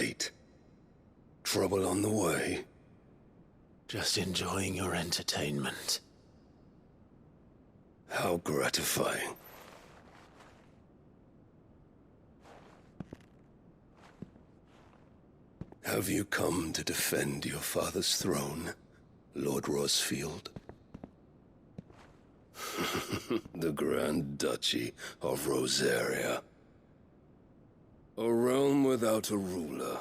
late. Trouble on the way? Just enjoying your entertainment. How gratifying. Have you come to defend your father's throne, Lord Rosfield? The Grand Duchy of Rosaria. A realm without a ruler,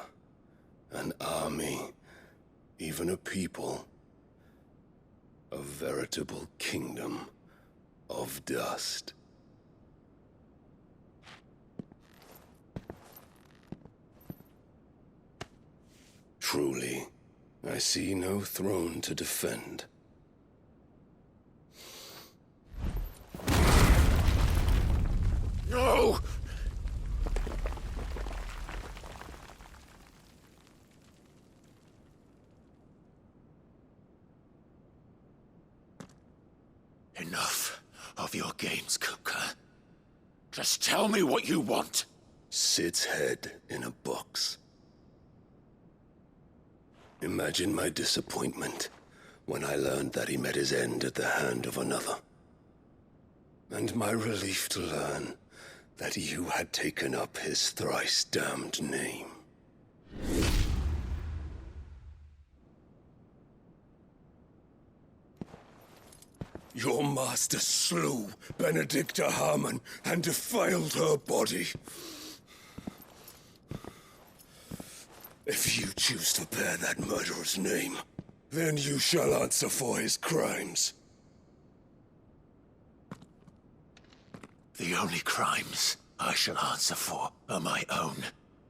an army, even a people. A veritable kingdom of dust. Truly, I see no throne to defend. No! Enough of your games, Kuka. Just tell me what you want. Sid's head in a box. Imagine my disappointment when I learned that he met his end at the hand of another. And my relief to learn that you had taken up his thrice-damned name. Your master slew Benedicta Harmon and defiled her body. If you choose to bear that murderer's name, then you shall answer for his crimes. The only crimes I shall answer for are my own.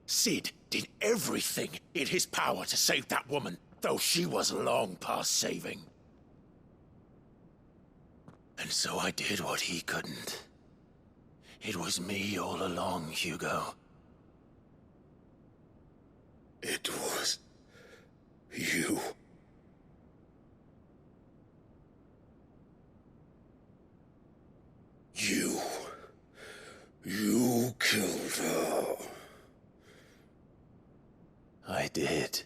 Sid did everything in his power to save that woman, though she was long past saving. And so I did what he couldn't. It was me all along, Hugo. It was you. You killed her. I did.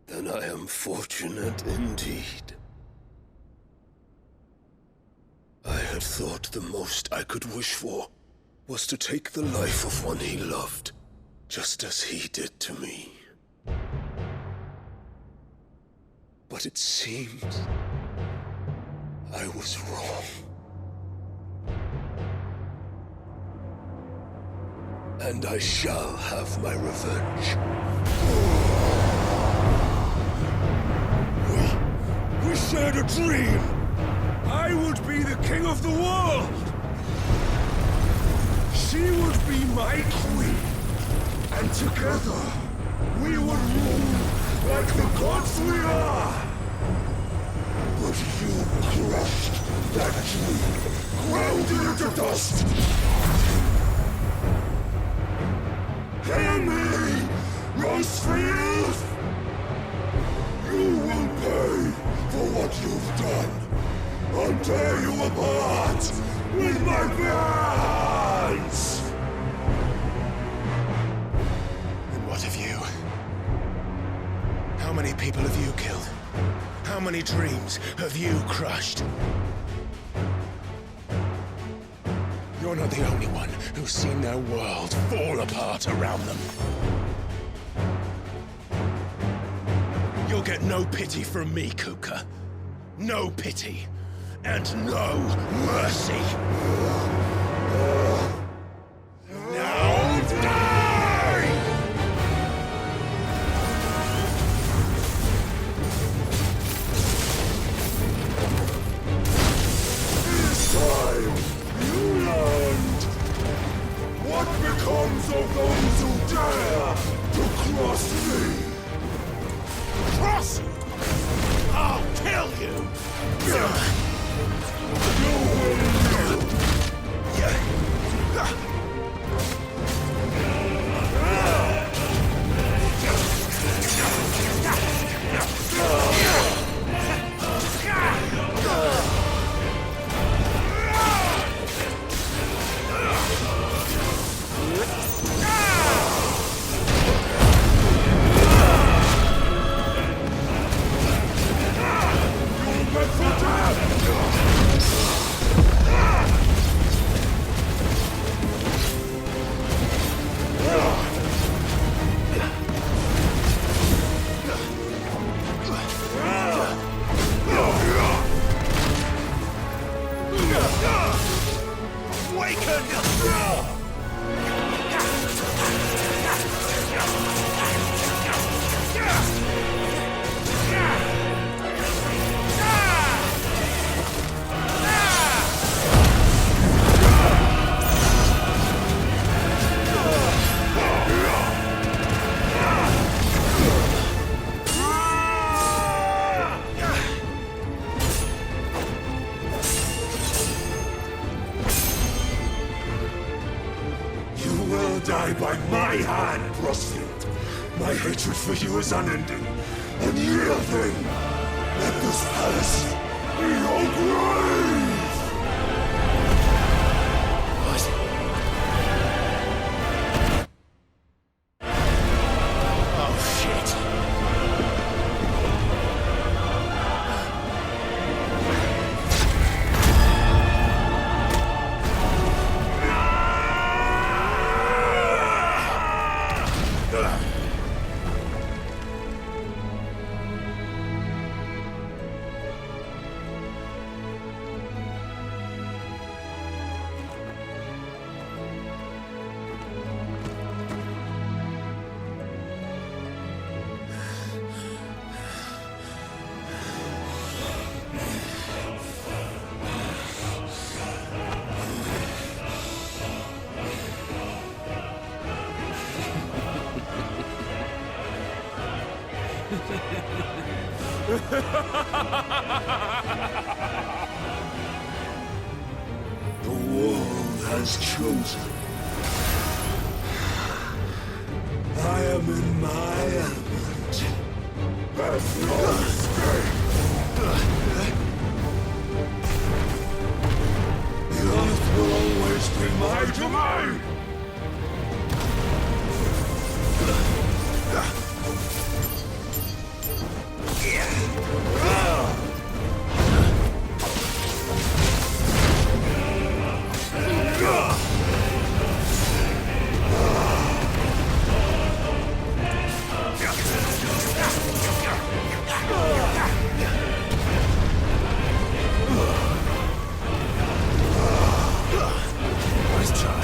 Then I am fortunate indeed. I had thought the most I could wish for was to take the life of one he loved, just as he did to me. But it seems I was wrong. And I shall have my revenge. We shared a dream! I would be the king of the world! She would be my queen! And together, we would rule like the gods we are! But you crushed that dream, ground it into dust! Hear me, Rosefield! You will pay for what you've done. I'll tear you apart with my hands! And what of you? How many people have you killed? How many dreams have you crushed? You're not the only one who's seen their world fall apart around them. You'll get no pity from me, Kuka. No pity. And no mercy. Now die! This time, you learned what becomes of those who dare to cross me. Cross you! I'll kill you! You will live taken! Die by my hand, Frostfield. My hatred for you is unending, unyielding. Let this palace be your grave! What? Oh, shit. The world has chosen. I am in my element. There's no escape. The earth will always be my domain. Let's try.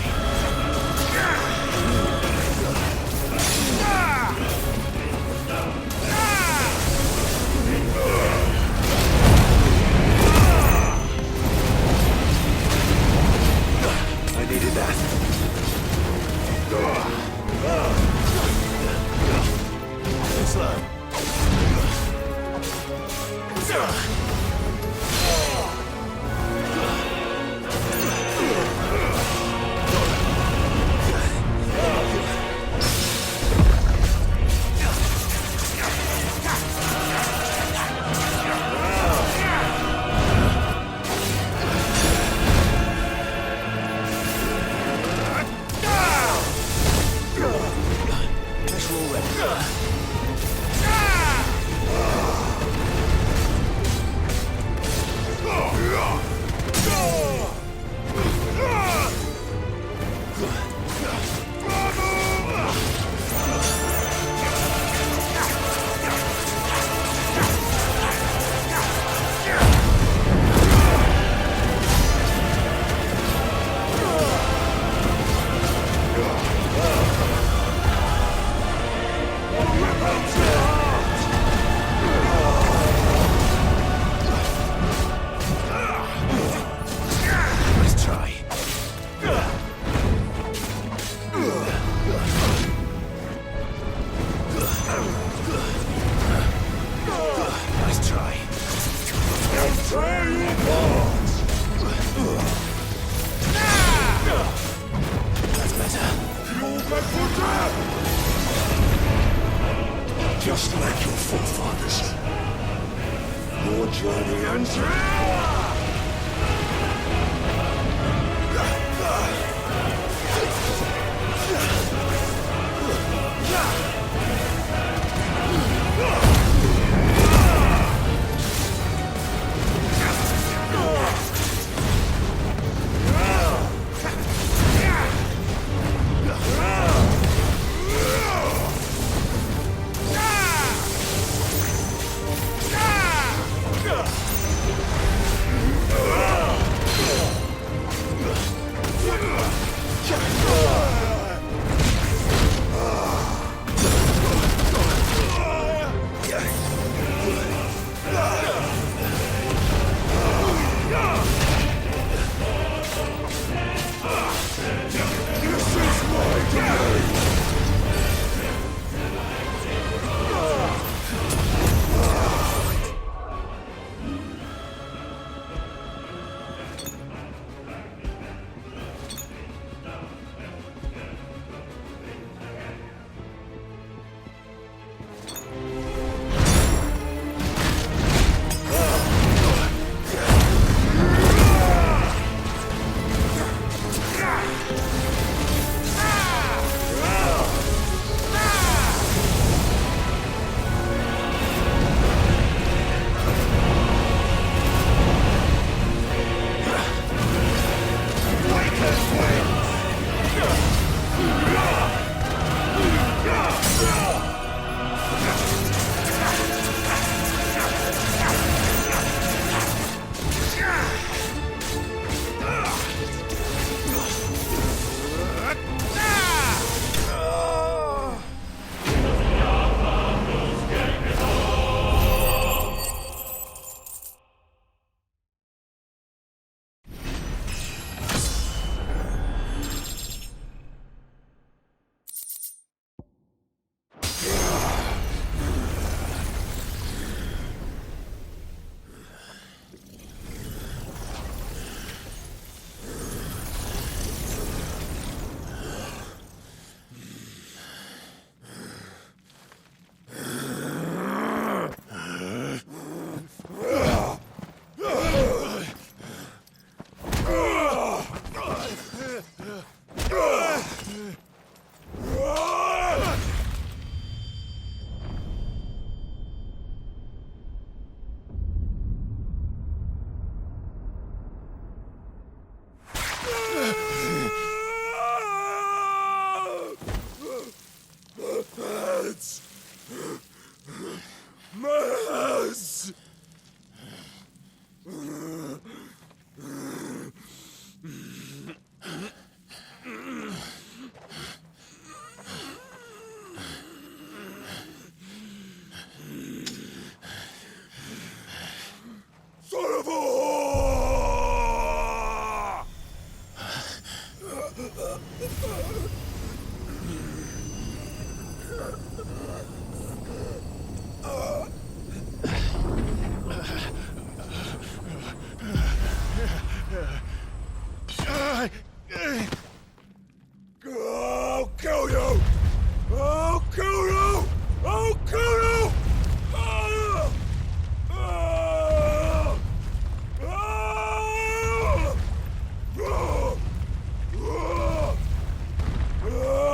I'll kill you! I'll kill you! I'll kill you! Ah! Ah! Ah! Ah! Ah! Ah!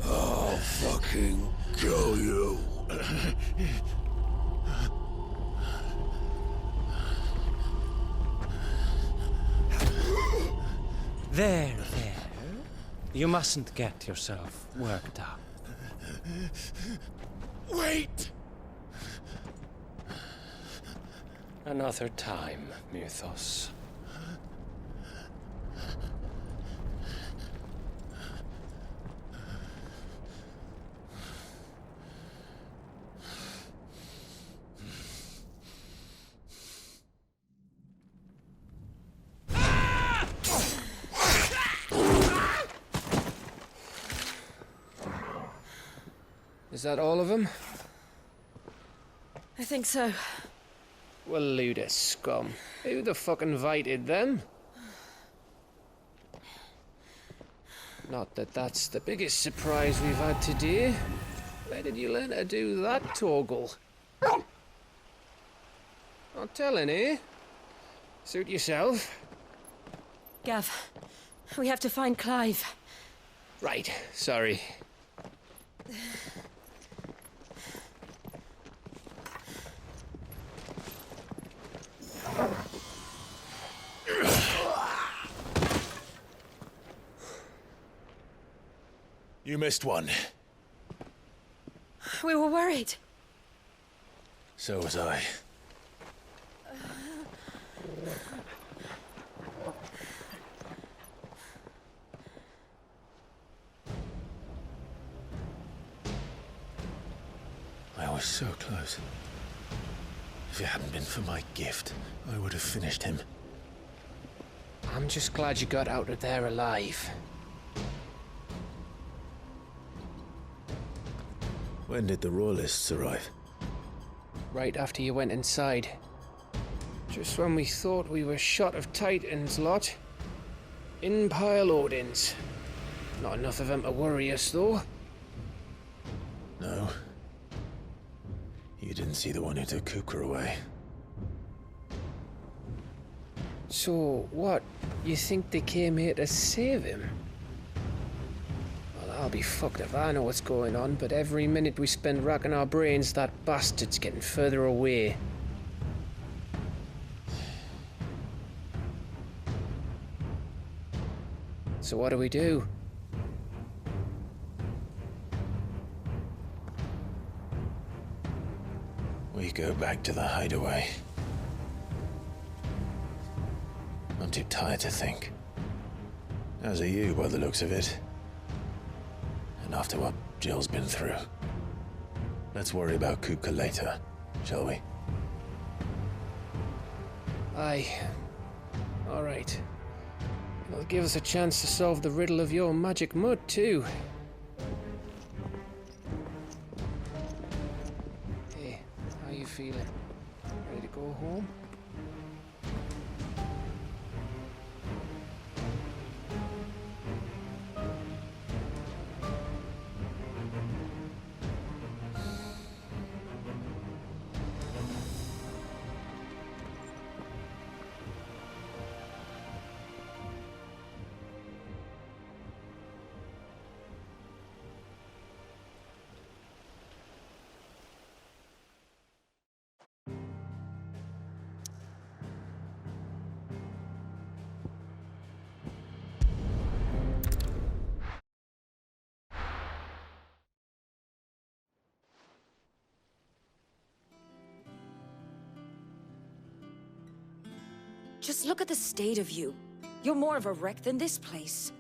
I'll fucking kill you. There. You mustn't get yourself worked up. Wait! Another time, Mythos. Is that all of them? I think so. Well, load of scum. Who the fuck invited them? Not that that's the biggest surprise we've had today. Where did you learn to do that, Toggle? Not telling, eh? Suit yourself. Gav, we have to find Clive. Right, sorry. You missed one. We were worried. So was I. I was so close. If it hadn't been for my gift, I would have finished him. I'm just glad you got out of there alive. When did the Royalists arrive? Right after you went inside. Just when we thought we were shot of Titans lot. In pile Odins. Not enough of them to worry us, though. No. You didn't see the one who took Kuka away. So, what? You think they came here to save him? Well, I'll be fucked if I know what's going on, but every minute we spend racking our brains, that bastard's getting further away. So what do we do? We go back to the hideaway. I'm too tired to think. As are you, by the looks of it. And after what Jill's been through. Let's worry about Kuka later, shall we? Aye. All right. It'll give us a chance to solve the riddle of your magic mud, too. Hey, how you feeling? Ready to go home? Just look at the state of you. You're more of a wreck than this place.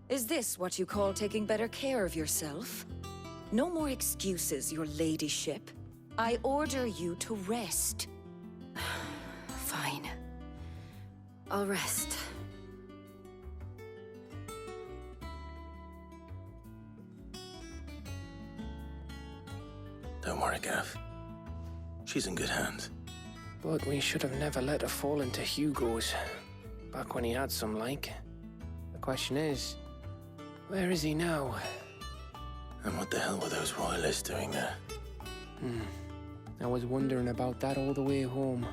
Is this what you call taking better care of yourself? No more excuses, your ladyship. I order you to rest. Fine. I'll rest. Don't worry, Gav. She's in good hands. But we should have never let her fall into Hugo's. Back when he had some, like. The question is, where is he now? And what the hell were those royalists doing there? I was wondering about that all the way home.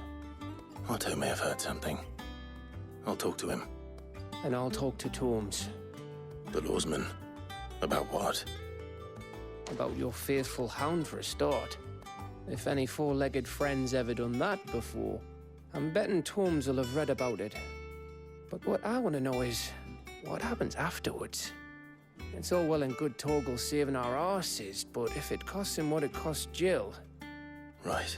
Otto may have heard something. I'll talk to him. And I'll talk to Tomes. The lawsman. About what? About your faithful hound for a start. If any four-legged friend's ever done that before, I'm betting Tomes will have read about it. But what I want to know is, what happens afterwards? It's all well and good Torgal saving our arses, but if it costs him what it cost Jill... Right.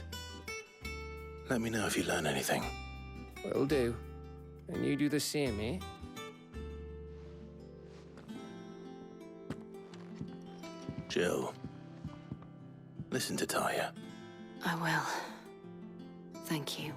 Let me know if you learn anything. Will do. And you do the same, eh? Jill. Listen to Taya. I will. Thank you.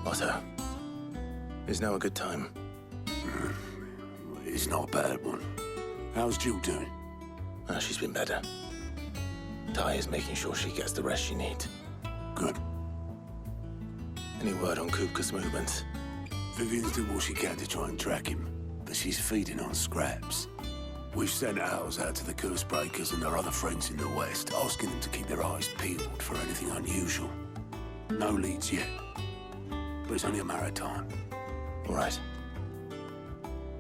Otto. Is now a good time? It's not a bad one. How's Jill doing? She's been better. Taya's making sure she gets the rest she needs. Good. Any word on Kupka's movements? Vivian's doing what she can to try and track him, but she's feeding on scraps. We've sent ours out to the curse breakers and their other friends in the west, asking them to keep their eyes peeled for anything unusual. No leads yet, but it's only a matter of time. All right.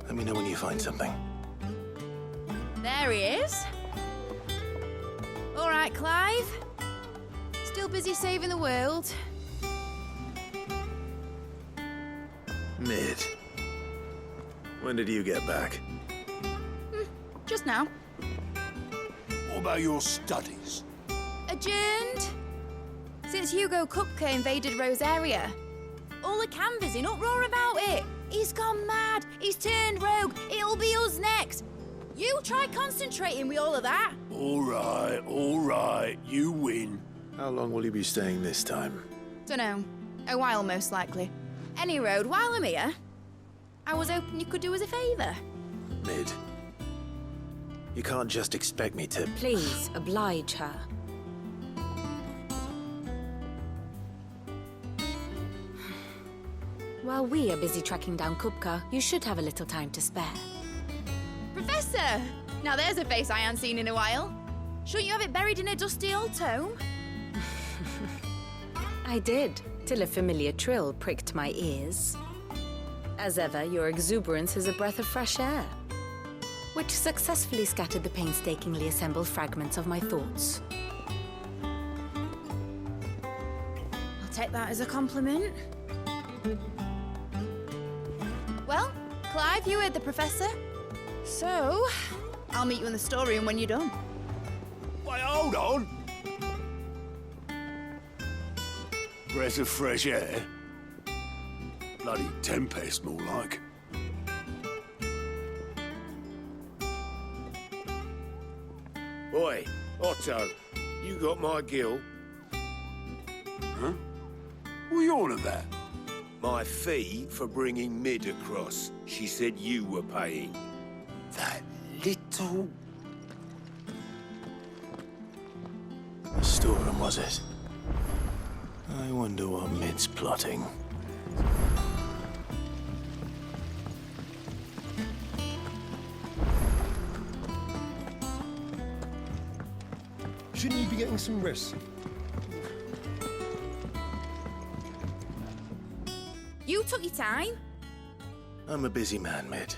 Let me know when you find something. There he is. All right, Clive. Still busy saving the world. Mid. When did you get back? Just now. What about your studies? Adjourned. Since Hugo Kupka invaded Rosaria. All the canvassing, uproar about it. He's gone mad. He's turned rogue. It'll be us next. You try concentrating with all of that. All right. You win. How long will you be staying this time? Dunno. A while, most likely. Any road, while I'm here, I was hoping you could do us a favour. Mid. You can't just expect me to... Please, oblige her. While we are busy tracking down Kupka, you should have a little time to spare. Professor! Now there's a face I haven't seen in a while. Shouldn't you have it buried in a dusty old tome? I did, till a familiar trill pricked my ears. As ever, your exuberance is a breath of fresh air, which successfully scattered the painstakingly assembled fragments of my thoughts. I'll take that as a compliment. Well, Clive, you heard the professor. So, I'll meet you in the storeroom when you're done. Wait, hold on. Breath of fresh air? Bloody tempest, more like. Oi, Otto, you got my gill? Huh? What are you on about? My fee for bringing Mid across. She said you were paying. That little... The storeroom, was it? I wonder what Mid's plotting. Shouldn't you be getting some rest? You took your time. I'm a busy man, Mid.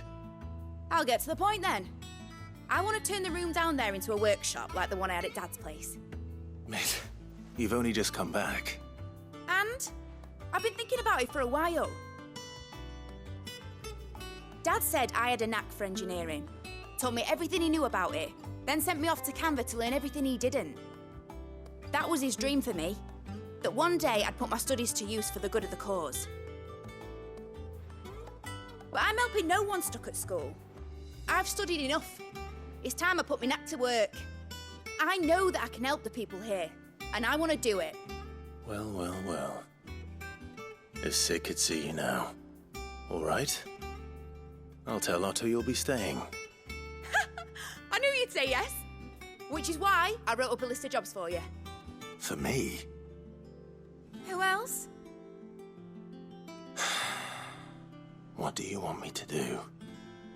I'll get to the point then. I want to turn the room down there into a workshop like the one I had at Dad's place. Mid, you've only just come back. And I've been thinking about it for a while. Dad said I had a knack for engineering, told me everything he knew about it, then sent me off to Canva to learn everything he didn't. That was his dream for me, that one day I'd put my studies to use for the good of the cause. But I'm helping no one stuck at school. I've studied enough. It's time I put my knack to work. I know that I can help the people here, and I want to do it. Well, well, well. If Sid could see you now. All right. I'll tell Otto you'll be staying. I knew you'd say yes. Which is why I wrote up a list of jobs for you. For me? Who else? What do you want me to do?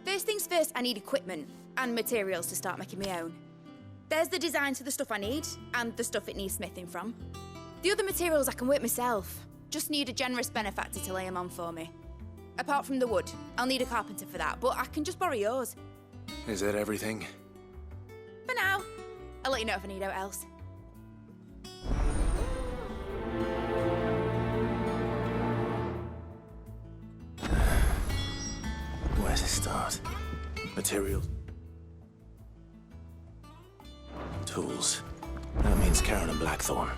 First things first, I need equipment and materials to start making my own. There's the designs for the stuff I need and the stuff it needs smithing from. The other materials I can work myself. Just need a generous benefactor to lay them on for me. Apart from the wood, I'll need a carpenter for that, but I can just borrow yours. Is that everything? For now. I'll let you know if I need out else. Where to start? Materials. Tools. That means Karen and Blackthorn.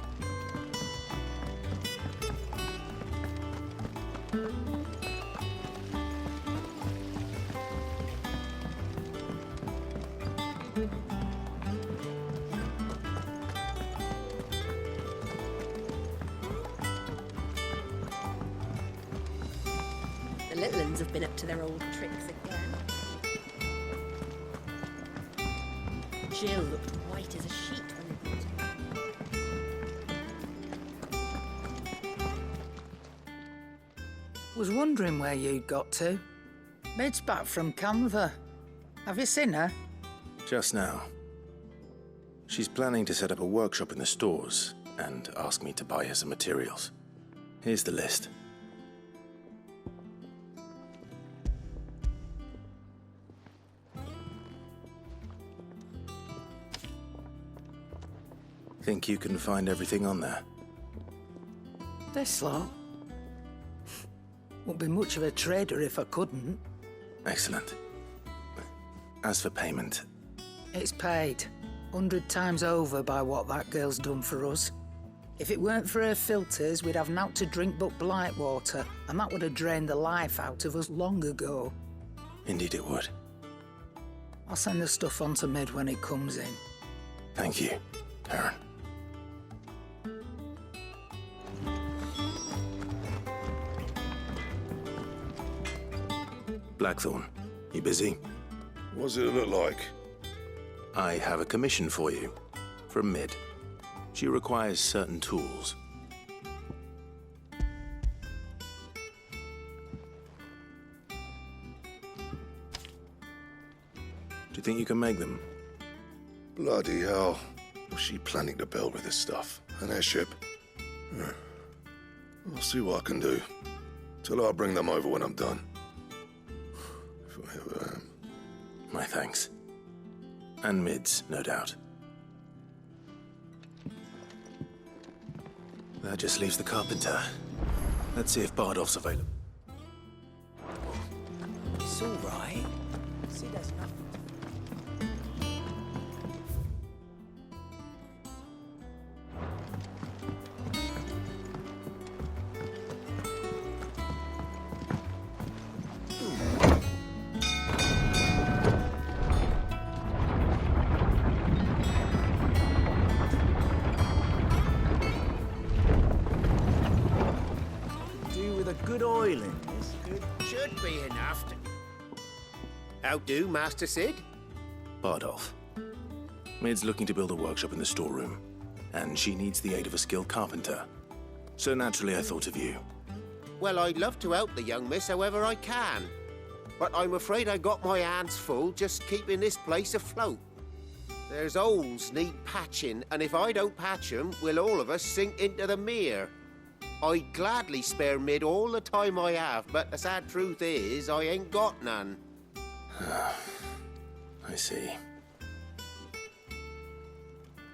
The little uns have been up to their old tricks again. Jill looked white as a sheet when they brought her. Was wondering where you'd got to. Mid's back from Canva. Have you seen her? Just now. She's planning to set up a workshop in the stores and ask me to buy her some materials. Here's the list. Think you can find everything on there? This lot. Wouldn't be much of a trader if I couldn't. Excellent. As for payment, It's paid 100 times over by what that girl's done for us. If it weren't for her filters, we'd have naught to drink but blight water, and that would have drained the life out of us long ago. indeed it would. I'll send the stuff on to Mid when it comes in. Thank you, Karen. Blackthorn, you busy? What's it look like? I have a commission for you. From Mid. She requires certain tools. Do you think you can make them? Bloody hell. What's she planning to build with this stuff? An airship? I'll see what I can do. Tell her I'll bring them over when I'm done. If I ever am. My thanks. And Mid's, no doubt. That just leaves the carpenter. Let's see if Bardolph's available. It's all right. See, there's nothing. Good oil in this. Good should be enough to... How do, Master Sid? Bardolph. Mid's looking to build a workshop in the storeroom, and she needs the aid of a skilled carpenter. So naturally I thought of you. Well, I'd love to help the young miss however I can. But I'm afraid I got my hands full just keeping this place afloat. There's holes need patching, and if I don't patch them, we'll all of us sink into the mere. I'd gladly spare Mid all the time I have, but the sad truth is, I ain't got none. I see.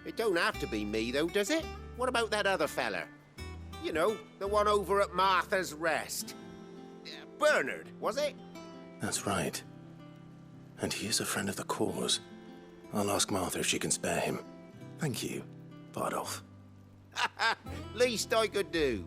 It don't have to be me, though, does it? What about that other fella? You know, the one over at Martha's Rest. Bernard, was it? That's right. And he is a friend of the cause. I'll ask Martha if she can spare him. Thank you, Bardolph. Least I could do.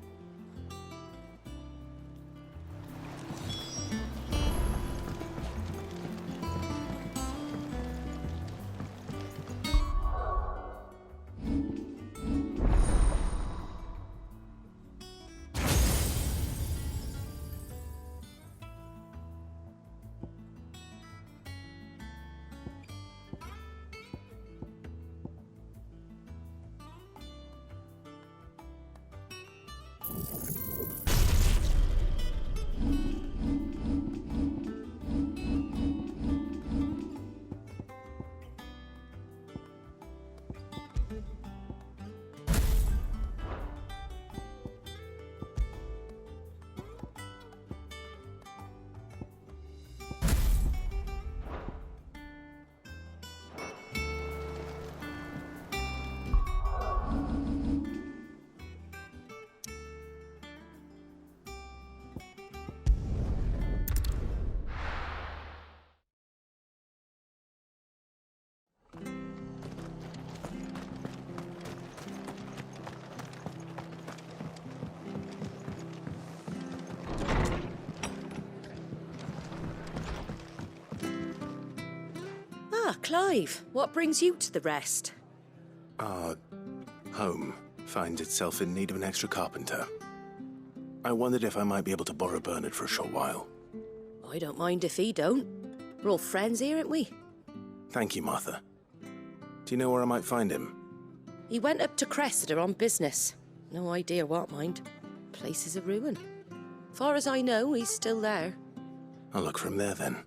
Ah, Clive, what brings you to the Rest? Our home finds itself in need of an extra carpenter. I wondered if I might be able to borrow Bernard for a short while. I don't mind if he don't. We're all friends here, aren't we? Thank you, Martha. Do you know where I might find him? He went up to Cressida on business. No idea what, mind. Place is a ruin. Far as I know, he's still there. I'll look for him there then.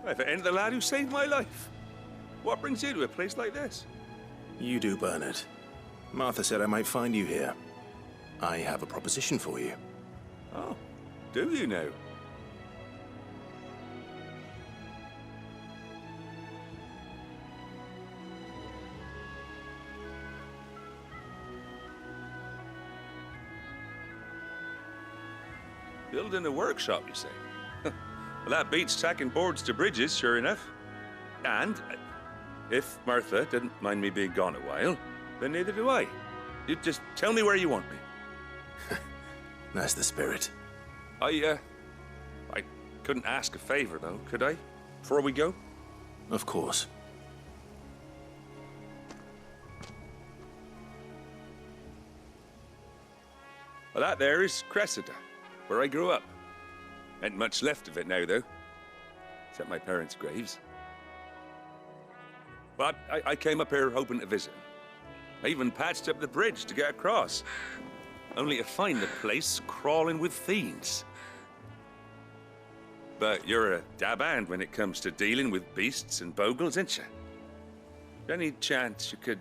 If it ain't the lad who saved my life. What brings you to a place like this? You do, Bernard. Martha said I might find you here. I have a proposition for you. Oh, do you now? Building a workshop, you say? Well, that beats tacking boards to bridges, sure enough. And if Martha didn't mind me being gone a while, then neither do I. You just tell me where you want me. That's the spirit. I couldn't ask a favor, though, could I? Before we go? Of course. Well, that there is Cressida, where I grew up. Ain't much left of it now, though. Except my parents' graves. But I came up here hoping to visit. I even patched up the bridge to get across. Only to find the place crawling with fiends. But you're a dab hand when it comes to dealing with beasts and bogles, ain't you? Any chance you could,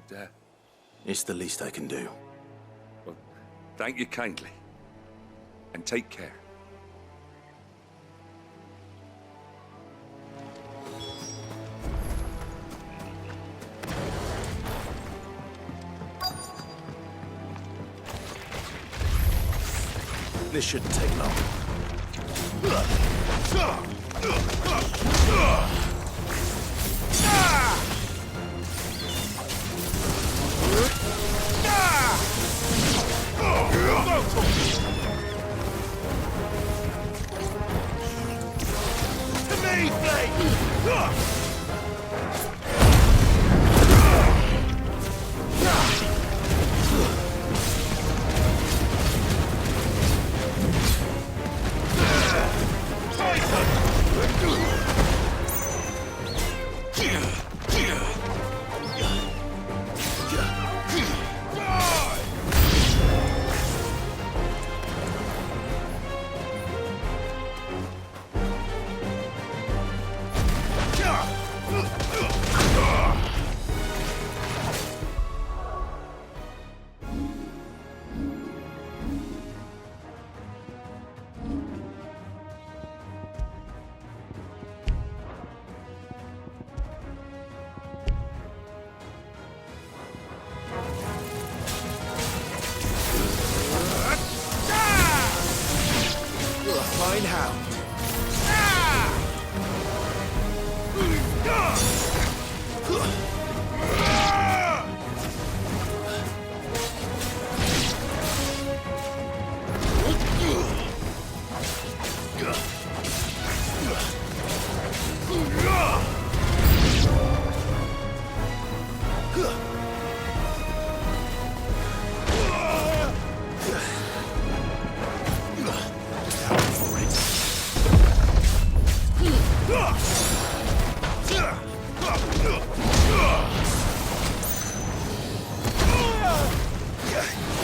It's the least I can do. Well, thank you kindly. And take care. This shouldn't take long. Fine how.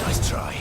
Nice try.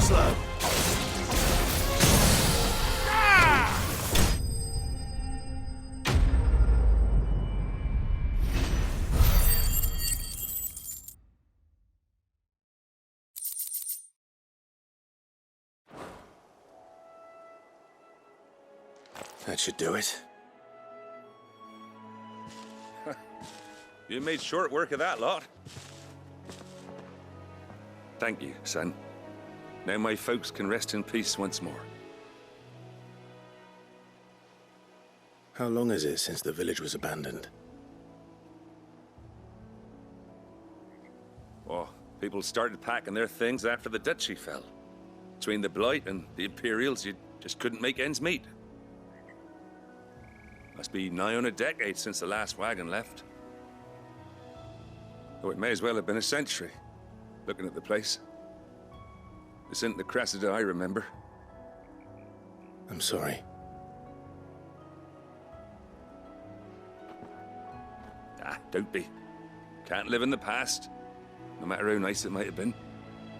Slow. That should do it. You made short work of that lot. Thank you, son. Now my folks can rest in peace once more. How long is it since the village was abandoned? Oh, people started packing their things after the duchy fell. Between the Blight and the Imperials, you just couldn't make ends meet. Must be nigh on a decade since the last wagon left. Oh, it may as well have been a century, looking at the place. This isn't the Cressida I remember. I'm sorry. Ah, don't be. Can't live in the past, no matter how nice it might have been.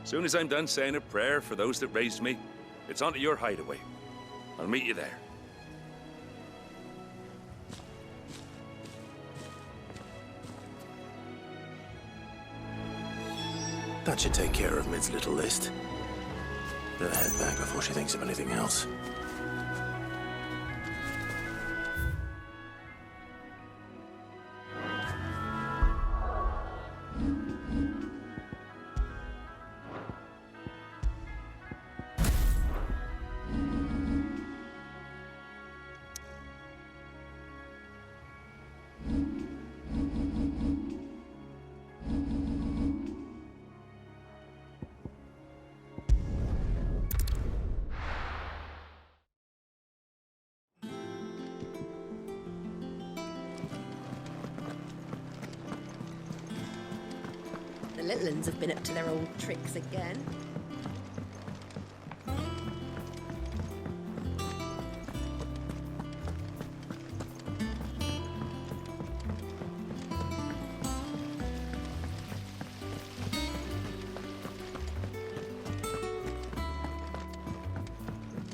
Soon as I'm done saying a prayer for those that raised me, it's onto your hideaway. I'll meet you there. That should take care of Mid's little list. Better head back before she thinks of anything else. villains have been up to their old tricks again.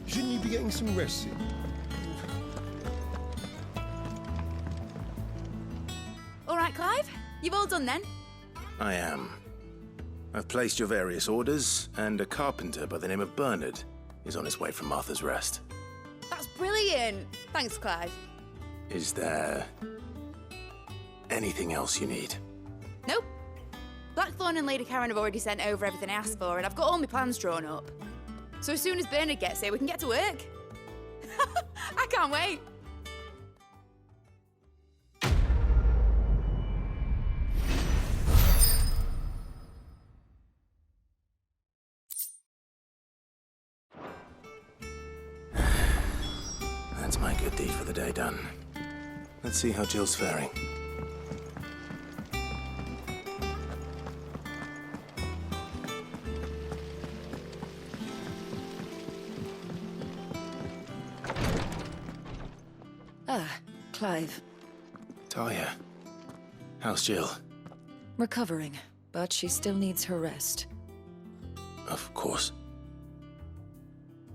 Shouldn't you be getting some rest in? All right, Clive? You've all done then? I am. I've placed your various orders, and a carpenter by the name of Bernard is on his way from Martha's Rest. That's brilliant. Thanks, Clive. Is there anything else you need? Nope. Blackthorn and Lady Karen have already sent over everything I asked for, and I've got all my plans drawn up. So as soon as Bernard gets here, we can get to work. I can't wait. That's my good deed for the day done. Let's see how Jill's faring. Clive. Talia, how's Jill? Recovering, but she still needs her rest. Of course.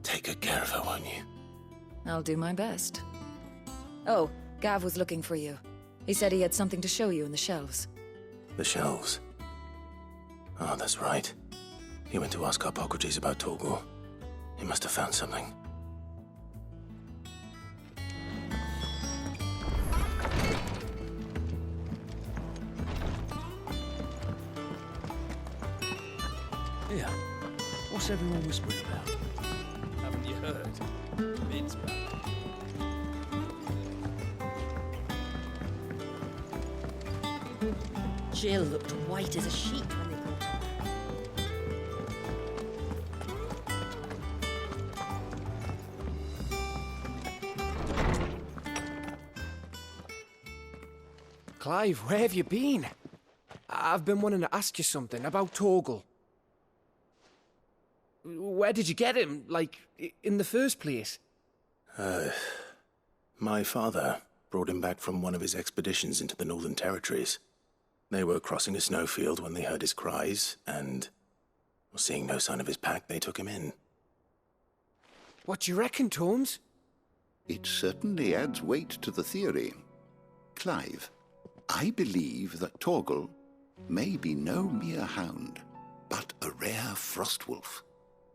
Take good care of her, won't you? I'll do my best. Oh, Gav was looking for you. He said he had something to show you in the shelves. The shelves. Oh, that's right. He went to ask Hippocrates about Torgal. He must have found something. Here, what's everyone whispering about? Haven't you heard? Mid's back. Jill looked white as a sheet when they brought her back. Clive, where have you been? I've been wanting to ask you something about Torgal. Where did you get him, like, in the first place? My father brought him back from one of his expeditions into the Northern Territories. They were crossing a snowfield when they heard his cries, and seeing no sign of his pack, they took him in. What do you reckon, Tomes? It certainly adds weight to the theory. Clive, I believe that Torgal may be no mere hound, but a rare frostwolf,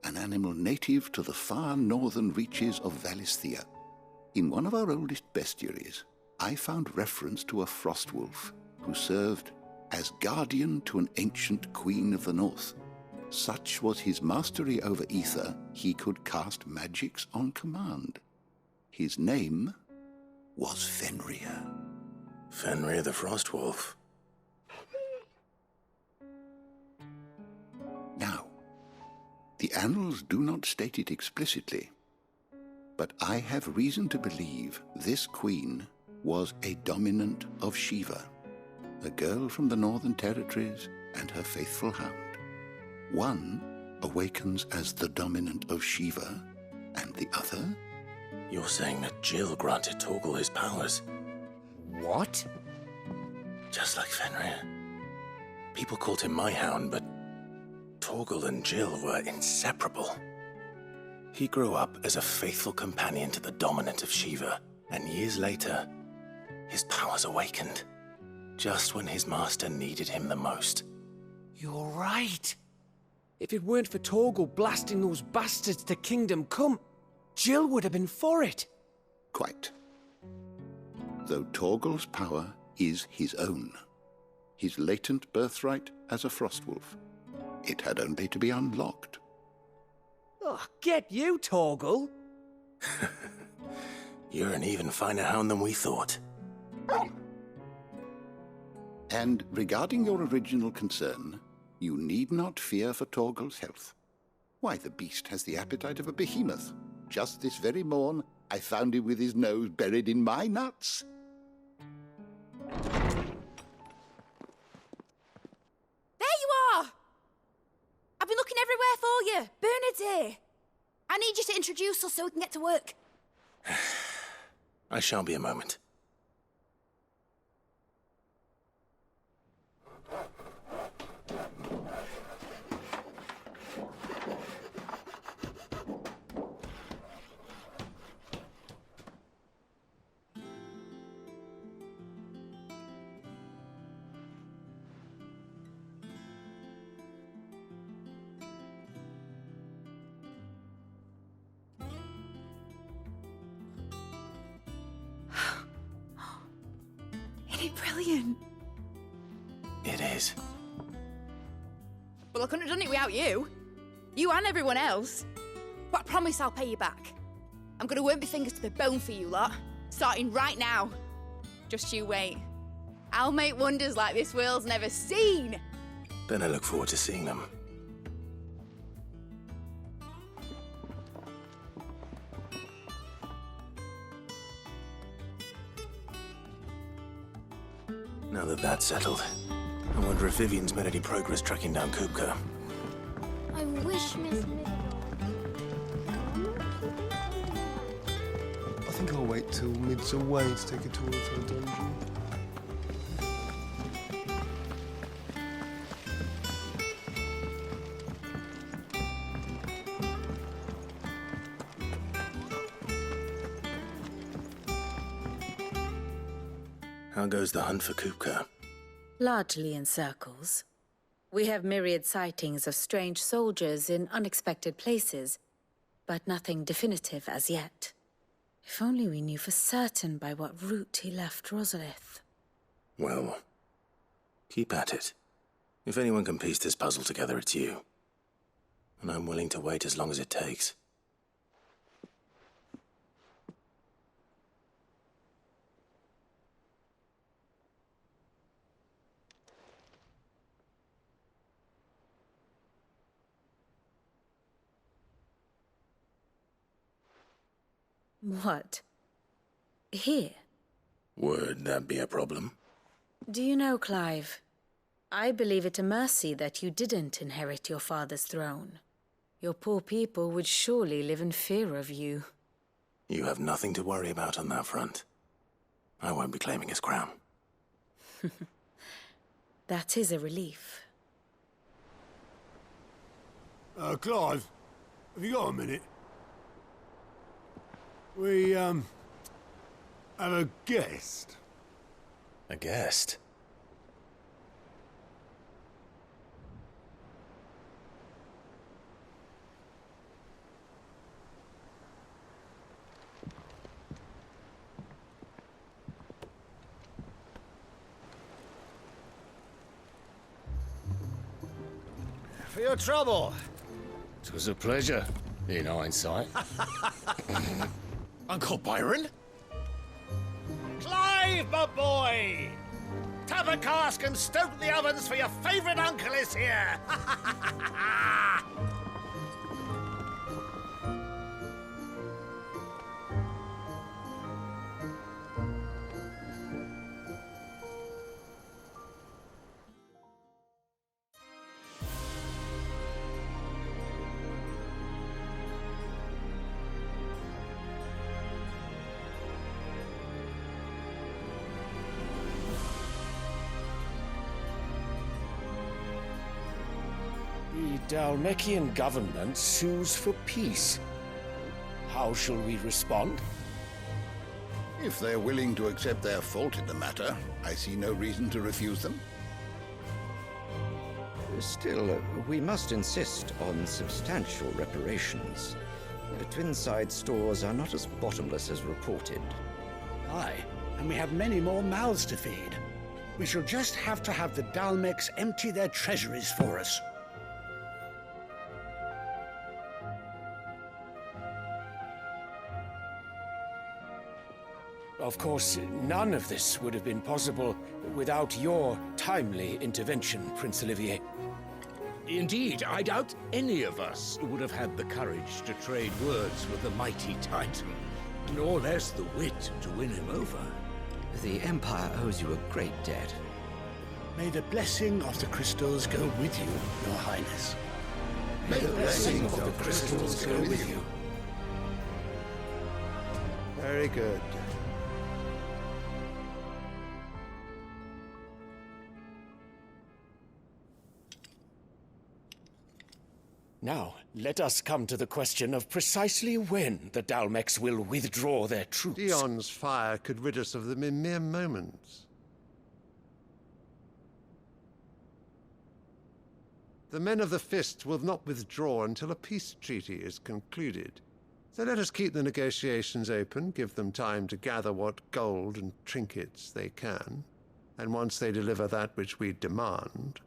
an animal native to the far northern reaches of Valisthea. In one of our oldest bestiaries, I found reference to a frostwolf who served as guardian to an ancient queen of the north. Such was his mastery over ether, he could cast magics on command. His name was Fenrir. Fenrir the Frostwolf. Now, the annals do not state it explicitly, but I have reason to believe this queen was a dominant of Shiva, a girl from the Northern Territories and her faithful hound. One awakens as the dominant of Shiva, and the other? You're saying that Jill granted Torgal his powers? What? Just like Fenrir. People called him my hound, but Torgal and Jill were inseparable. He grew up as a faithful companion to the dominant of Shiva, and years later, his powers awakened, just when his master needed him the most. You're right. If it weren't for Torgal blasting those bastards to Kingdom Come, Jill would have been for it. Quite. Though Torgal's power is his own, his latent birthright as a Frostwolf, it had only to be unlocked. Oh, get you, Torgal! You're an even finer hound than we thought. And regarding your original concern, you need not fear for Torgal's health. Why, the beast has the appetite of a behemoth. Just this very morn, I found him with his nose buried in my nuts. There you are! I need you to introduce us so we can get to work. I shall be a moment. Isn't it brilliant? It is. Well, I couldn't have done it without you. You and everyone else. But I promise I'll pay you back. I'm gonna work my fingers to the bone for you lot, starting right now. Just you wait. I'll make wonders like this world's never seen. Then I look forward to seeing them. Now that that's settled, I wonder if Vivian's made any progress tracking down Kupka. I wish Miss I think I'll wait till Mid's away to take a tour of her dungeon. How goes the hunt for Kupka? Largely in circles. We have myriad sightings of strange soldiers in unexpected places, but nothing definitive as yet. If only we knew for certain by what route he left Rosalith. Well, keep at it. If anyone can piece this puzzle together, it's you. And I'm willing to wait as long as it takes. What? Here? Would that be a problem? Do you know, Clive, I believe it a mercy that you didn't inherit your father's throne. Your poor people would surely live in fear of you. You have nothing to worry about on that front. I won't be claiming his crown. That is a relief. Clive, have you got a minute? We, have a guest. A guest? For your trouble. 'Twas a pleasure, in hindsight. Uncle Byron? Clive, my boy! Tap a cask and stoke the ovens for your favourite uncle is here! The Dalmekian government sues for peace. How shall we respond? If they're willing to accept their fault in the matter, I see no reason to refuse them. Still, we must insist on substantial reparations. The twin-side stores are not as bottomless as reported. Aye, and we have many more mouths to feed. We shall just have to have the Dalmeks empty their treasuries for us. Of course, none of this would have been possible without your timely intervention, Prince Olivier. Indeed, I doubt any of us would have had the courage to trade words with the mighty Titan, nor less the wit to win him over. The Empire owes you a great debt. May the blessing of the crystals go with you, Your Highness. May the blessing of the crystals go with you, Very good. Now, let us come to the question of precisely when the Dalmex will withdraw their troops. Dion's fire could rid us of them in mere moments. The men of the Fist will not withdraw until a peace treaty is concluded. So let us keep the negotiations open, give them time to gather what gold and trinkets they can, and once they deliver that which we demand,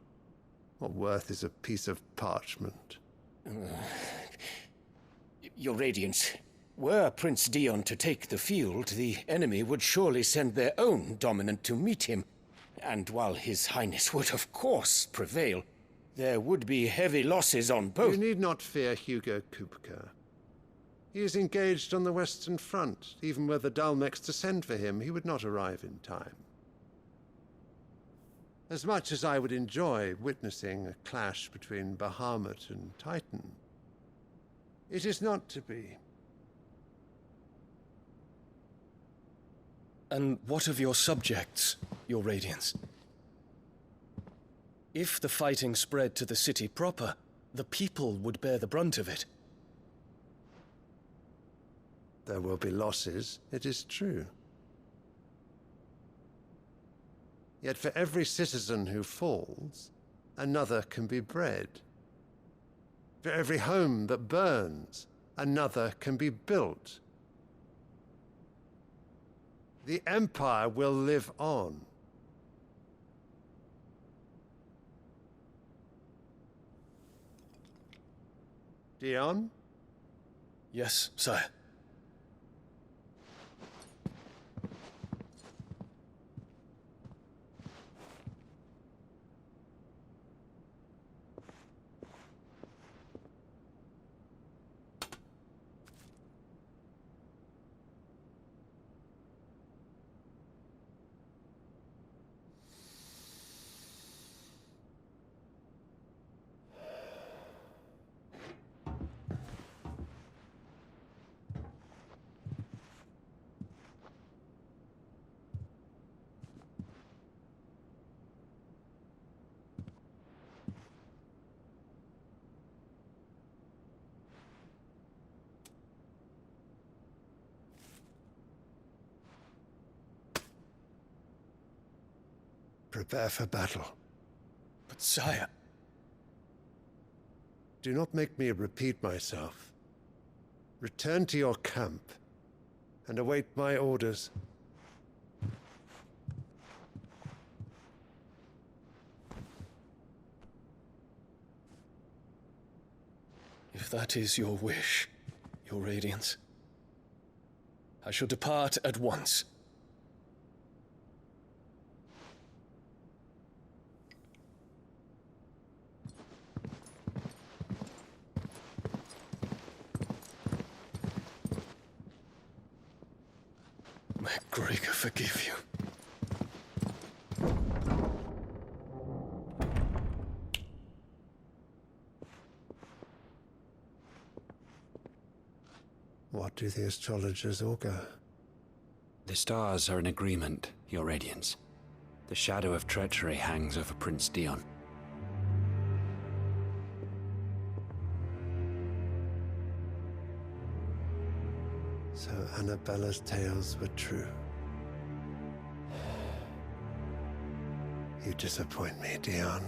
what worth is a piece of parchment? Your Radiance, were Prince Dion to take the field, the enemy would surely send their own dominant to meet him. And while His Highness would of course prevail, there would be heavy losses on both. You need not fear Hugo Kupka. He is engaged on the Western Front. Even were the Dalmex to send for him, he would not arrive in time. As much as I would enjoy witnessing a clash between Bahamut and Titan, it is not to be. And what of your subjects, Your Radiance? If the fighting spread to the city proper, the people would bear the brunt of it. There will be losses, it is true. Yet for every citizen who falls, another can be bred. For every home that burns, another can be built. The Empire will live on. Dion? Yes, sire. Prepare for battle. But sire... Do not make me repeat myself. Return to your camp and await my orders. If that is your wish, Your Radiance, I shall depart at once. May Gregor forgive you. What do the astrologers augur? The stars are in agreement, Your Radiance. The shadow of treachery hangs over Prince Dion. So Annabella's tales were true. You disappoint me, Dion.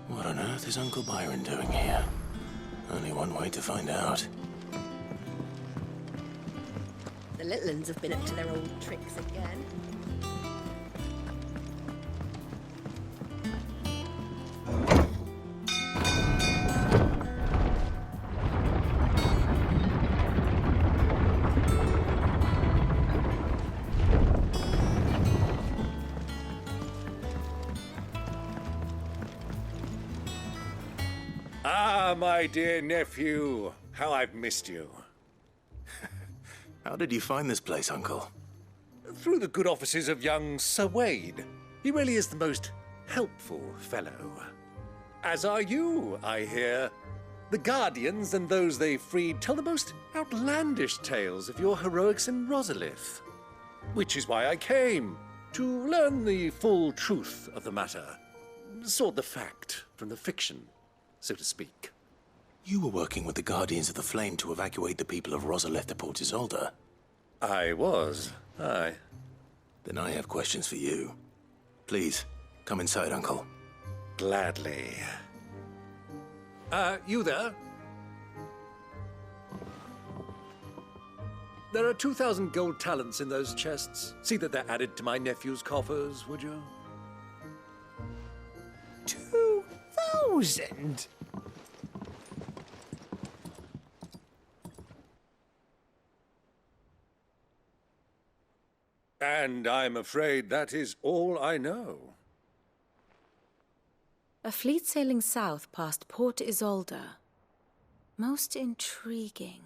What on earth is Uncle Byron doing here? Only one way to find out. The little uns have been up to their old tricks again. Ah, my dear nephew. How I've missed you. How did you find this place, Uncle? Through the good offices of young Sir Wade. He really is the most helpful fellow. As are you, I hear. The Guardians and those they freed tell the most outlandish tales of your heroics in Rosalith. Which is why I came, to learn the full truth of the matter. Sort the fact from the fiction, so to speak. You were working with the Guardians of the Flame to evacuate the people of Rosalith to Port Isolde. I was, aye. Then I have questions for you. Please, come inside, Uncle. Gladly. You there? There are 2,000 gold talents in those chests. See that they're added to my nephew's coffers, would you? 2,000? And I'm afraid that is all I know. A fleet sailing south past Port Isolde. Most intriguing.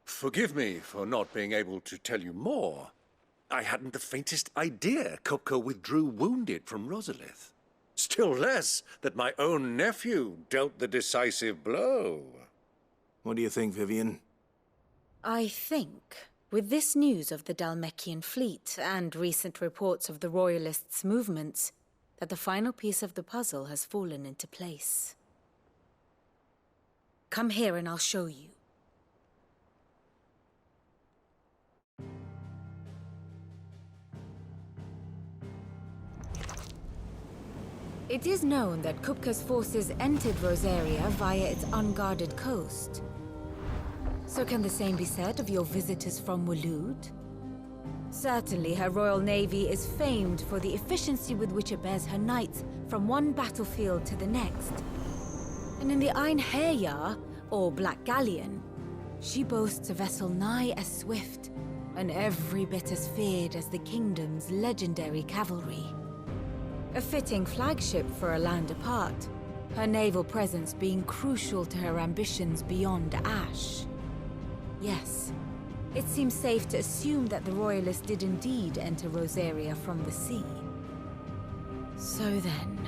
Forgive me for not being able to tell you more. I hadn't the faintest idea Kupka withdrew wounded from Rosalith. Still less that my own nephew dealt the decisive blow. What do you think, Vivian? I think, with this news of the Dalmekian fleet and recent reports of the Royalists' movements, that the final piece of the puzzle has fallen into place. Come here and I'll show you. It is known that Kupka's forces entered Rosaria via its unguarded coast. So can the same be said of your visitors from Waloed? Certainly, her Royal Navy is famed for the efficiency with which it bears her knights from one battlefield to the next. And in the Einherjar, or Black Galleon, she boasts a vessel nigh as swift and every bit as feared as the kingdom's legendary cavalry. A fitting flagship for a land apart, her naval presence being crucial to her ambitions beyond Ash. Yes, it seems safe to assume that the Royalists did indeed enter Rosaria from the sea. So then,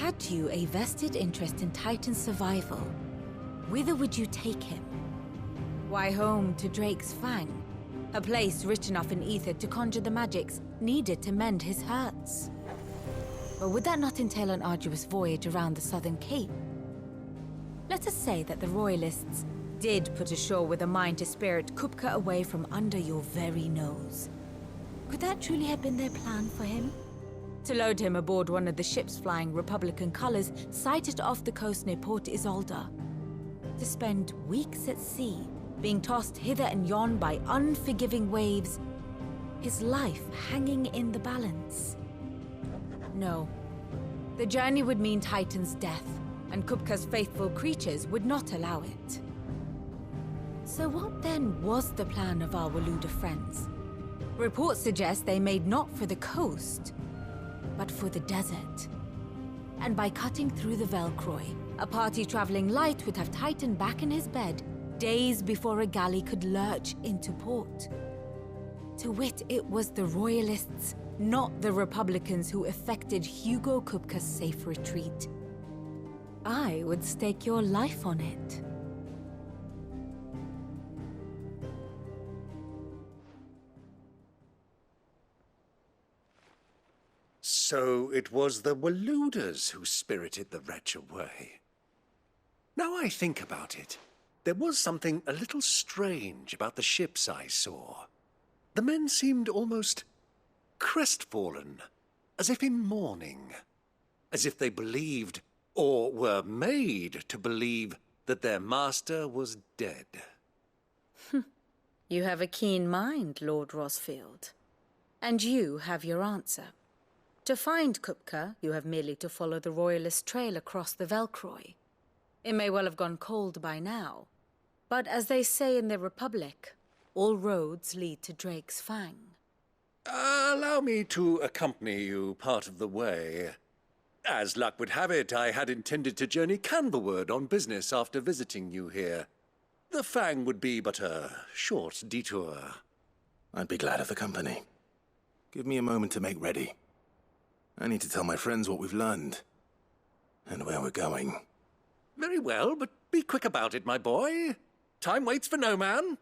had you a vested interest in Titan's survival, whither would you take him? Why, home to Drake's Fang, a place rich enough in ether to conjure the magics needed to mend his hurts. Or would that not entail an arduous voyage around the southern cape? Let us say that the Royalists did put ashore with a mind to spirit Kupka away from under your very nose. Could that truly have been their plan for him? To load him aboard one of the ships flying Republican colors sighted off the coast near Port Isolde. To spend weeks at sea, being tossed hither and yon by unforgiving waves, his life hanging in the balance. No. The journey would mean Titan's death, and Kupka's faithful creatures would not allow it. So what then was the plan of our Waloed friends? Reports suggest they made not for the coast, but for the desert. And by cutting through the Velcroy, a party traveling light would have Titan back in his bed days before a galley could lurch into port. To wit, it was the Royalists, not the Republicans, who effected Hugo Kupka's safe retreat. I would stake your life on it. So it was the Waloeders who spirited the wretch away. Now I think about it, there was something a little strange about the ships I saw. The men seemed almost crestfallen, as if in mourning, as if they believed, or were made to believe, that their master was dead. You have a keen mind, Lord Rosfield. And you have your answer. To find Kupka, you have merely to follow the Royalist trail across the Velcroy. It may well have gone cold by now, but as they say in the Republic, all roads lead to Drake's Fang. Allow me to accompany you part of the way. As luck would have it, I had intended to journey Canberward on business after visiting you here. The Fang would be but a short detour. I'd be glad of the company. Give me a moment to make ready. I need to tell my friends what we've learned. And where we're going. Very well, but be quick about it, my boy. Time waits for no man.